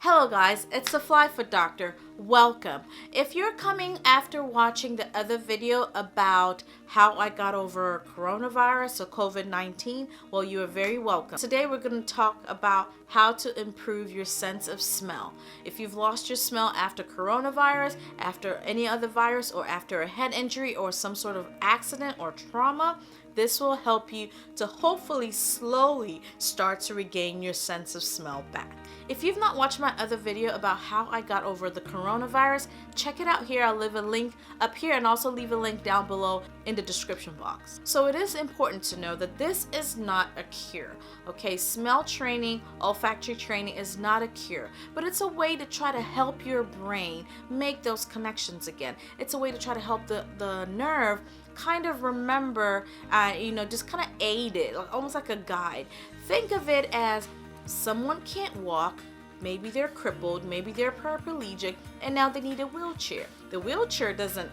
Hello guys, it's the Fly Foot Doctor. Welcome. If you're coming after watching the other video about how I got over coronavirus or COVID-19, well, you are very welcome. Today we're going to talk about how to improve your sense of smell. If you've lost your smell after coronavirus, after any other virus, or after a head injury or some sort of accident or trauma, this will help you to hopefully slowly start to regain your sense of smell back. If you've not watched my other video about how I got over the coronavirus, check it out here. I'll leave a link up here and also leave a link down below in the description box. So it is important to know that this is not a cure. Okay, smell training, olfactory training is not a cure, but it's a way to try to help your brain make those connections again. It's a way to try to help the nerve kind of remember, just kind of aid it, almost like a guide. Think of it as someone can't walk, maybe they're crippled, maybe they're paraplegic, and now they need a wheelchair. The wheelchair doesn't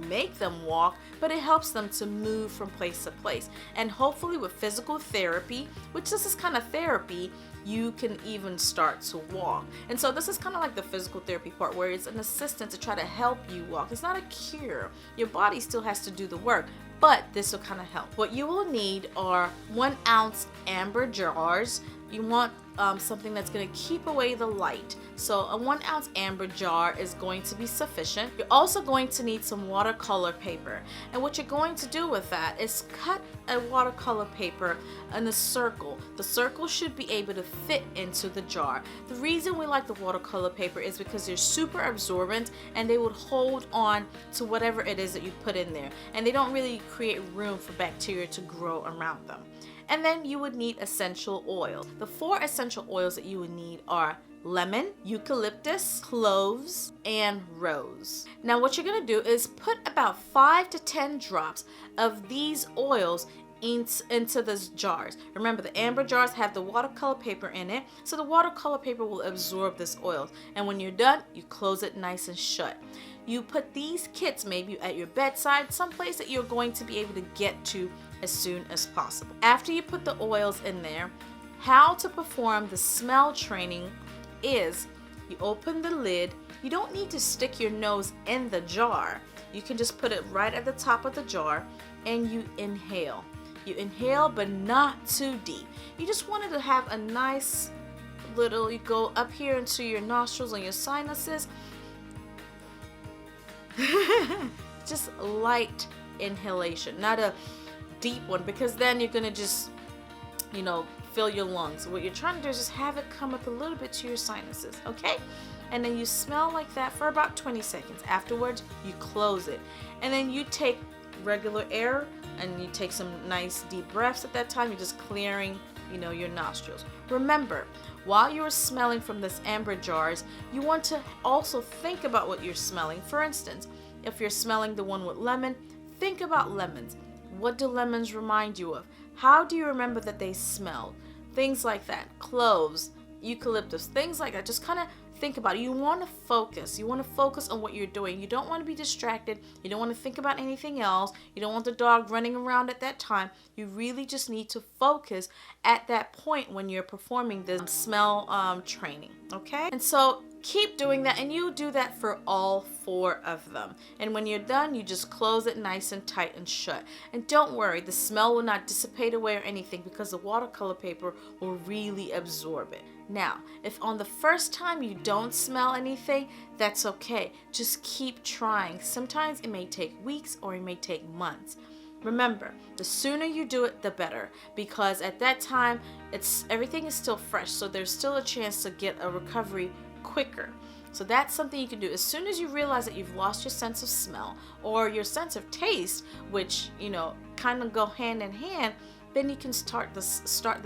make them walk, but it helps them to move from place to place. And hopefully with physical therapy, which this is kind of therapy, you can even start to walk. And so this is kind of like the physical therapy part, where it's an assistant to try to help you walk. It's not a cure. Your body still has to do the work, but this will kind of help. What you will need are 1 ounce amber jars. You want something that's going to keep away the light. So a 1 ounce amber jar is going to be sufficient. You're also going to need some watercolor paper. And what you're going to do with that is cut a watercolor paper in a circle. The circle should be able to fit into the jar. The reason we like the watercolor paper is because they're super absorbent and they would hold on to whatever it is that you put in there. And they don't really create room for bacteria to grow around them. And then you would need essential oils. The 4 essential oils that you would need are lemon, eucalyptus, cloves, and rose. Now what you're gonna do is put about 5 to 10 drops of these oils into those jars. Remember, the amber jars have the watercolor paper in it, so the watercolor paper will absorb this oil. And when you're done, you close it nice and shut. You put these kits maybe at your bedside, someplace that you're going to be able to get to as soon as possible. After you put the oils in there, how to perform the smell training is you open the lid. You don't need to stick your nose in the jar. You can just put it right at the top of the jar and you inhale. You inhale, but not too deep. You just wanted to have a nice little, you go up here into your nostrils and your sinuses. Just light inhalation, not a deep one, because then you're gonna just, fill your lungs. What you're trying to do is just have it come up a little bit to your sinuses, okay? And then you smell like that for about 20 seconds. Afterwards, you close it. And then you take regular air and you take some nice deep breaths at that time. You're just clearing, your nostrils. Remember, while you're smelling from this amber jars, you want to also think about what you're smelling. For instance, if you're smelling the one with lemon, think about lemons. What do lemons remind you of? How do you remember that they smelled? Things like that. Cloves, eucalyptus, things like that. Just kind of think about it. You want to focus. You want to focus on what you're doing. You don't want to be distracted. You don't want to think about anything else. You don't want the dog running around at that time. You really just need to focus at that point when you're performing this smell training, okay? And so keep doing that, and you do that for all 4 of them. And when you're done, you just close it nice and tight and shut. And don't worry, the smell will not dissipate away or anything, because the watercolor paper will really absorb it. Now, if on the first time you don't smell anything, that's okay. Just keep trying. Sometimes it may take weeks or it may take months. Remember, the sooner you do it, the better, because at that time, everything is still fresh, so there's still a chance to get a recovery quicker. So that's something you can do. As soon as you realize that you've lost your sense of smell or your sense of taste, which, kind of go hand in hand, then you can start the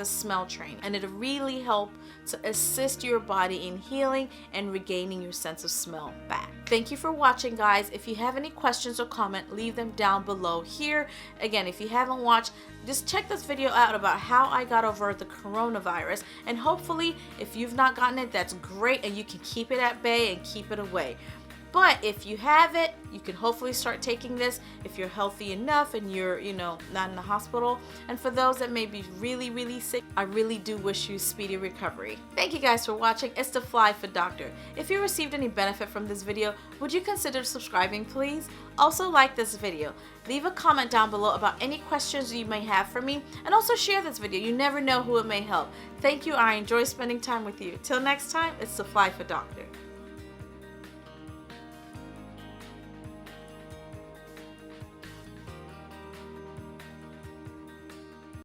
smell training, and it'll really help to assist your body in healing and regaining your sense of smell back. Thank you for watching, guys. If you have any questions or comment, leave them down below here. Again, if you haven't watched, just check this video out about how I got over the coronavirus, and hopefully if you've not gotten it, that's great, and you can keep it at bay and keep it away. But if you have it, you can hopefully start taking this if you're healthy enough and you're, not in the hospital. And for those that may be really, really sick, I really do wish you speedy recovery. Thank you guys for watching. It's the Fly for Doctor. If you received any benefit from this video, would you consider subscribing, please? Also, like this video. Leave a comment down below about any questions you may have for me, and also share this video. You never know who it may help. Thank you. I enjoy spending time with you. Till next time, it's the Fly for Doctor.